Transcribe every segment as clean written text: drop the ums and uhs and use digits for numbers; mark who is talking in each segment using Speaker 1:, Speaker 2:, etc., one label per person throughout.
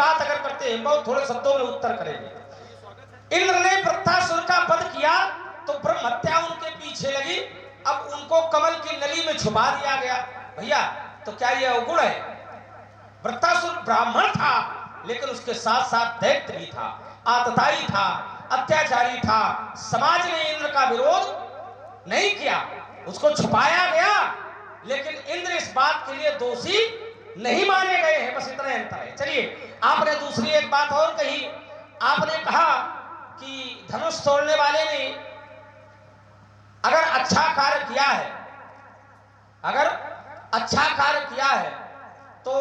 Speaker 1: बात अगर करते हैं, बहुत थोड़े शब्दों में उत्तर करेंगे। इंद्र ने वृत्रासुर का वध किया तो ब्रह्म हत्या उनके पीछे लगी। अब उनको कमल की नली में छुपा दिया गया। भैया तो क्या यह अवगुण है? वृत्रासुर ब्राह्मण था, लेकिन उसके साथ साथ दैत्य भी था, आतताई था, अत्याचारी था। समाज ने इंद्र का विरोध नहीं किया, उसको छुपाया गया, लेकिन इंद्र इस बात के लिए दोषी नहीं माने गए हैं। बस इतना अंतर है। चलिए, आपने दूसरी एक बात और कही। आपने कहा कि धनुष तोड़ने वाले ने अगर अच्छा कार्य किया है, अगर अच्छा कार्य किया है तो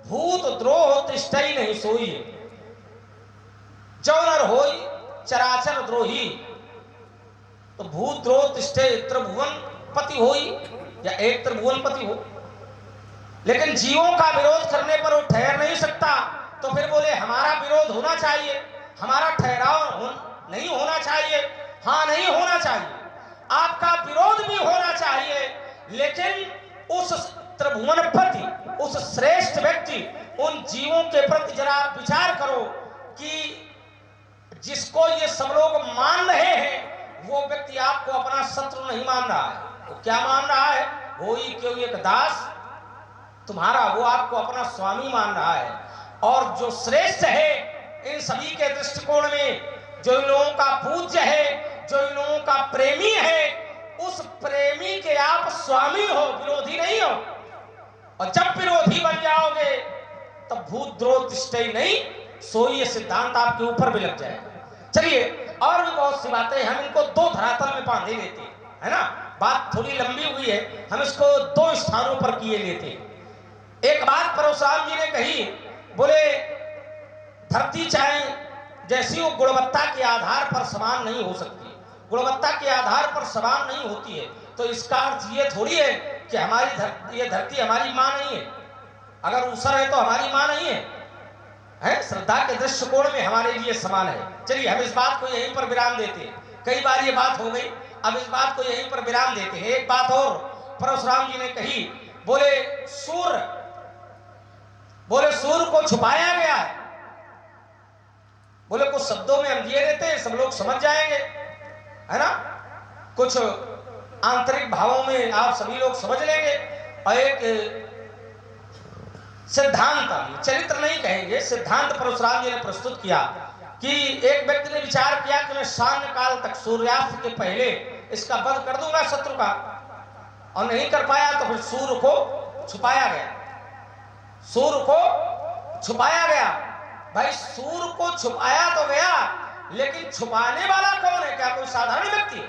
Speaker 1: भूत द्रोह तिष्ठई नहीं सोई, जो नर होई चराचर द्रोही। तो भूत द्रोह तिष्ठे त्रिभुवन पति होई, या एक त्रिभुवन पति हो, लेकिन जीवों का विरोध करने पर वो ठहर नहीं सकता। तो फिर बोले हमारा विरोध होना चाहिए, हमारा ठहराव नहीं होना चाहिए। हाँ, नहीं होना चाहिए, आपका विरोध भी होना चाहिए, लेकिन उस त्रिभुवनपति, उस श्रेष्ठ व्यक्ति, उन जीवों के प्रति जरा विचार करो कि जिसको ये सब लोग मान रहे हैं, वो व्यक्ति आपको अपना शत्रु नहीं मान रहा है। वो क्या मान रहा है? वो ही क्यों एक दास तुम्हारा, वो आपको अपना स्वामी मान रहा है। और जो श्रेष्ठ है इन सभी के दृष्टिकोण में, जो इन लोगों का पूज्य है, जो इन लोगों का प्रेमी है, उस प्रेमी के आप स्वामी हो, विरोधी नहीं हो। और जब विरोधी बन जाओगे तब भूत द्रोह तिष्ठई नहीं सोई, ये सिद्धांत आपके ऊपर भी लग जाएगा। चलिए, और भी बहुत सी बातें, हम इनको दो धरातल में बांधे लेते हैं, है ना। बात थोड़ी लंबी हुई है, हम इसको दो स्थानों पर किए लेते हैं। एक बात परशुराम जी ने कही, बोले धरती चाहे जैसी वो गुणवत्ता के आधार पर समान नहीं हो सकती, गुणवत्ता के आधार पर समान नहीं होती है। तो इसका अर्थ ये थोड़ी है कि हमारी ये धरती हमारी मां नहीं है। अगर ऊसर है तो हमारी मां नहीं है, है? श्रद्धा के दृष्टिकोण में हमारे लिए समान है। चलिए, हम इस बात को यहीं पर विराम देते हैं। कई बार ये बात हो गई, अब इस बात को यहीं पर विराम देते हैं। एक बात और परशुराम जी ने कही, बोले सूर्य को छुपाया गया है। बोले कुछ शब्दों में हम दिए देते हैं, सब लोग समझ जाएंगे, है ना। कुछ आंतरिक भावों में आप सभी लोग समझ लेंगे। और एक सिद्धांत, चरित्र नहीं कहेंगे, सिद्धांत परशुराम जी ने प्रस्तुत किया कि एक व्यक्ति ने विचार किया कि मैं सांझ काल तक, सूर्यास्त के पहले इसका वध कर दूंगा शत्रु का, और नहीं कर पाया तो फिर सूर्य को छुपाया गया। सूर्य को छुपाया गया। भाई, सूर्य को छुपाया तो गया, लेकिन छुपाने वाला कौन है? क्या कोई साधारण व्यक्ति है?